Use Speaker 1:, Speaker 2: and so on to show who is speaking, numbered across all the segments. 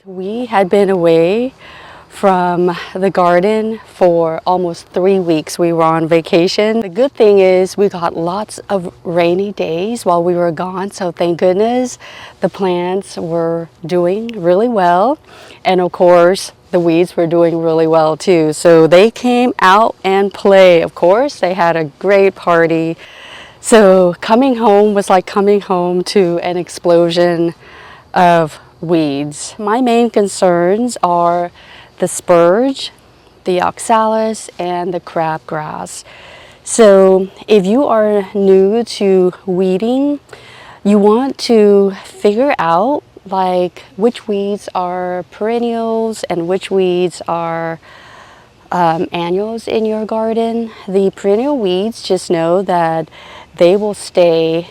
Speaker 1: We had been away from the garden for almost 3 weeks. We were on vacation. The good thing is we got lots of rainy days while we were gone, so thank goodness the plants were doing really well, and of course the weeds were doing really well too. So they came out and play. Of course, they had a great party. So coming home was like coming home to an explosion of weeds. My main concerns are the spurge, the oxalis, and the crabgrass. So if you are new to weeding, you want to figure out like which weeds are perennials and which weeds are annuals in your garden. The perennial weeds, just know that they will stay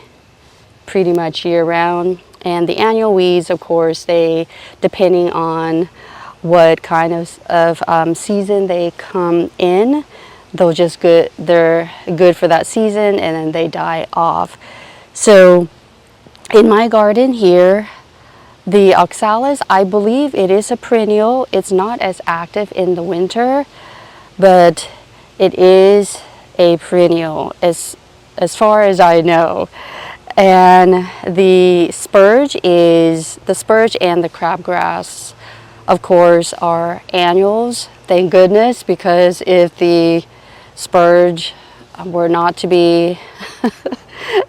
Speaker 1: pretty much year-round, and the annual weeds, of course, they, depending on what kind of season they come in, they're good for that season, and then they die off. So in my garden here, the oxalis, I believe it is a perennial. It's not as active in the winter, but it is a perennial as far as I know. And the spurge and the crabgrass, of course, are annuals. Thank goodness, because if the spurge were not to be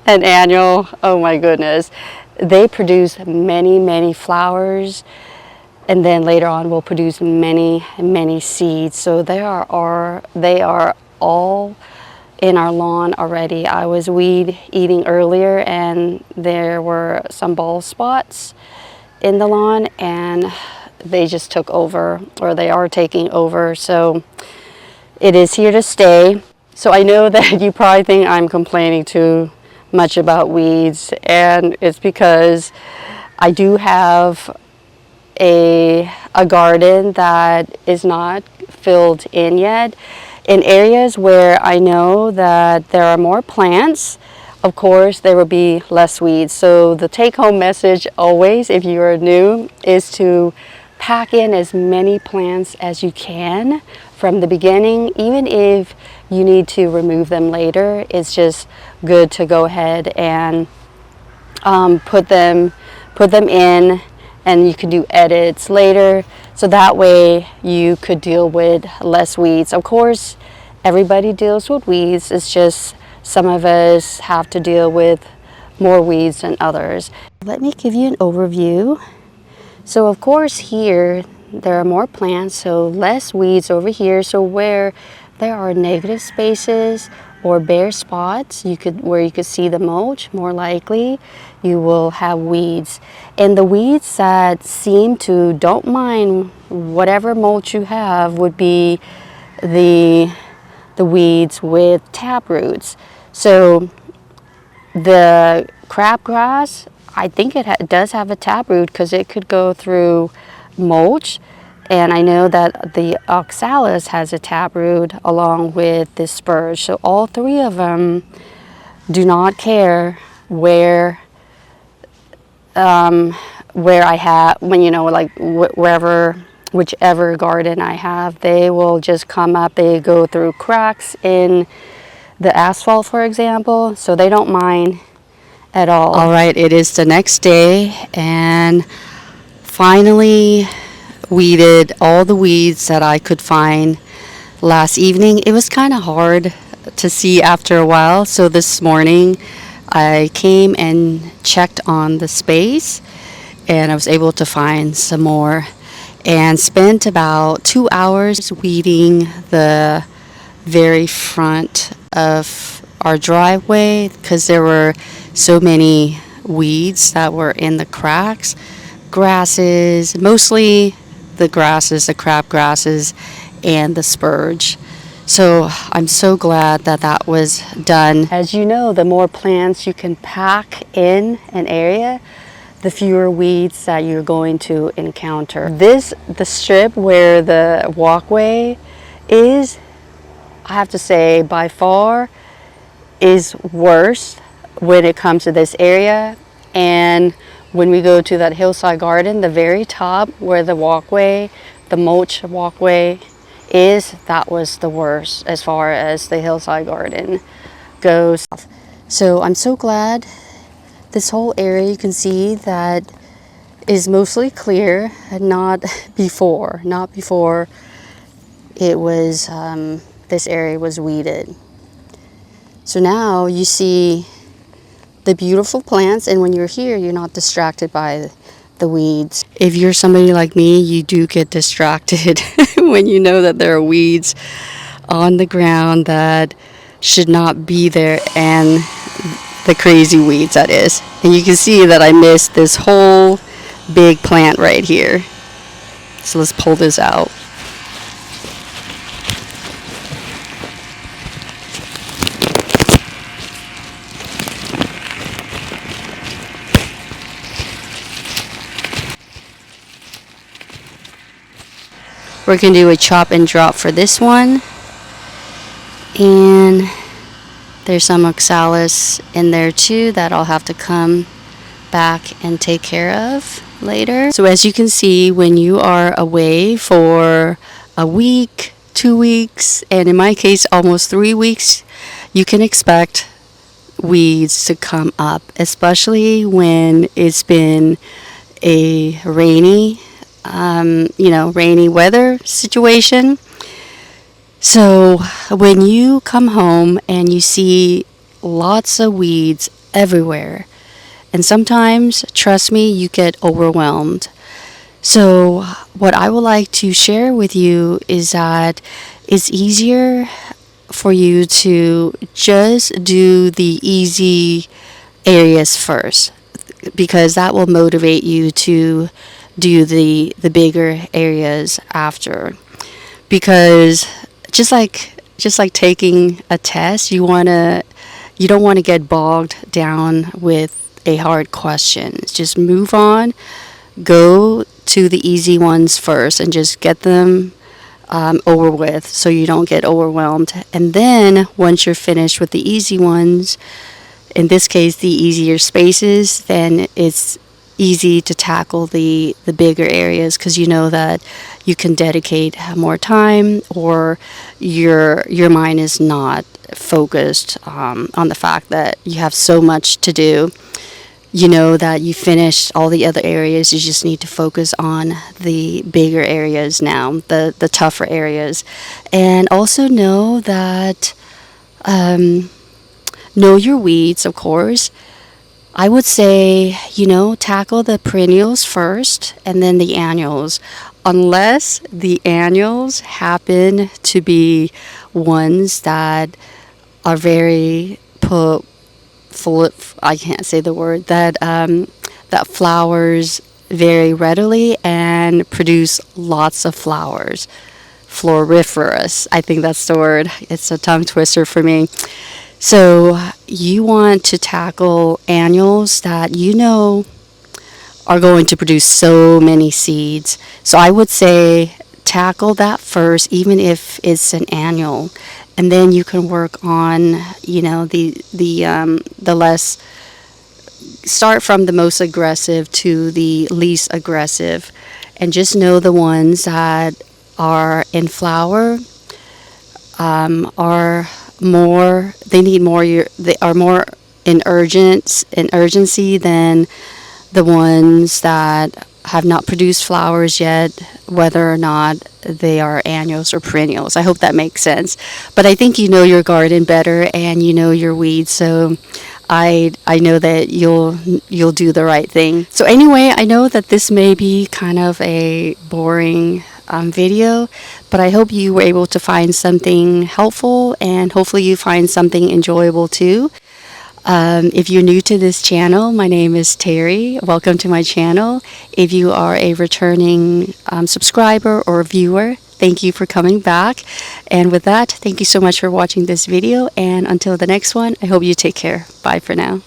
Speaker 1: an annual, oh my goodness, they produce many flowers, and then later on will produce many seeds. So they are all in our lawn already. I was weed eating earlier, and there were some bald spots in the lawn, and they just took over, or they are taking over. So it is here to stay. So I know that you probably think I'm complaining too much about weeds, and it's because I do have a garden that is not filled in yet. In areas where I know that there are more plants, of course, there will be less weeds. So the take-home message always, if you are new, is to pack in as many plants as you can from the beginning. Even if you need to remove them later, it's just good to go ahead and put them in, and you can do edits later, so that way you could deal with less weeds. Of course, everybody deals with weeds. It's just some of us have to deal with more weeds than others. Let me give you an overview. So of course here there are more plants, so less weeds over here. So where there are negative spaces or bare spots, where you could see the mulch, more likely you will have weeds. And the weeds that don't mind whatever mulch you have would be the weeds with tap roots. So the crabgrass, I think it does have a taproot, because it could go through mulch. And I know that the oxalis has a taproot along with the spurge. So all three of them do not care where I have, whichever garden I have, they will just come up. They go through cracks in the asphalt, for example, so they don't mind at all. All right, it is the next day, and finally weeded all the weeds that I could find last evening. It was kind of hard to see after a while, so this morning I came and checked on the space, and I was able to find some more, and spent about 2 hours weeding the very front of our driveway, because there were so many weeds that were in the cracks. Grasses, mostly the grasses, the crabgrasses, and the spurge. So I'm so glad that that was done. As you know, the more plants you can pack in an area, the fewer weeds that you're going to encounter. The strip where the walkway is, I have to say, by far is worse when it comes to this area. And when we go to that hillside garden, the very top where the walkway, the mulch walkway is, that was the worst as far as the hillside garden goes. So I'm so glad this whole area, you can see that is mostly clear, not before it was this area was weeded. So now you see the beautiful plants, and when you're here, you're not distracted by the weeds. If you're somebody like me, you do get distracted when you know that there are weeds on the ground that should not be there, and the crazy weeds that is. And you can see that I missed this whole big plant right here. So let's pull this out. We're going to do a chop and drop for this one. And there's some oxalis in there too that I'll have to come back and take care of later. So as you can see, when you are away for a week, 2 weeks, and in my case almost 3 weeks, you can expect weeds to come up, especially when it's been a rainy rainy weather situation. So when you come home and you see lots of weeds everywhere, and sometimes, trust me, you get overwhelmed. So what I would like to share with you is that it's easier for you to just do the easy areas first, because that will motivate you to do the bigger areas after. Because just like taking a test, you don't want to get bogged down with a hard question. Just move on, go to the easy ones first, and just get them over with, so you don't get overwhelmed. And then once you're finished with the easy ones, in this case the easier spaces, then it's easy to tackle the bigger areas, because you know that you can dedicate more time, or your mind is not focused on the fact that you have so much to do. You know that you finished all the other areas, you just need to focus on the bigger areas now, the tougher areas. And also know that know your weeds, of course. I would say, tackle the perennials first and then the annuals, unless the annuals happen to be ones that are very I can't say the word, that flowers very readily and produce lots of flowers. Floriferous, I think that's the word. It's a tongue twister for me. So you want to tackle annuals that are going to produce so many seeds. So I would say tackle that first, even if it's an annual, and then you can work on the less. Start from the most aggressive to the least aggressive, and just know the ones that are in flower are more. They are more in urgency than the ones that have not produced flowers yet, whether or not they are annuals or perennials. I hope that makes sense. But I think you know your garden better, and you know your weeds, so I know that you'll do the right thing. So anyway, I know that this may be kind of a boring video, but I hope you were able to find something helpful, and hopefully you find something enjoyable too. If you're new to this channel, my name is Terry. Welcome to my channel. If you are a returning subscriber or viewer, thank you for coming back. And with that, thank you so much for watching this video. And until the next one, I hope you take care. Bye for now.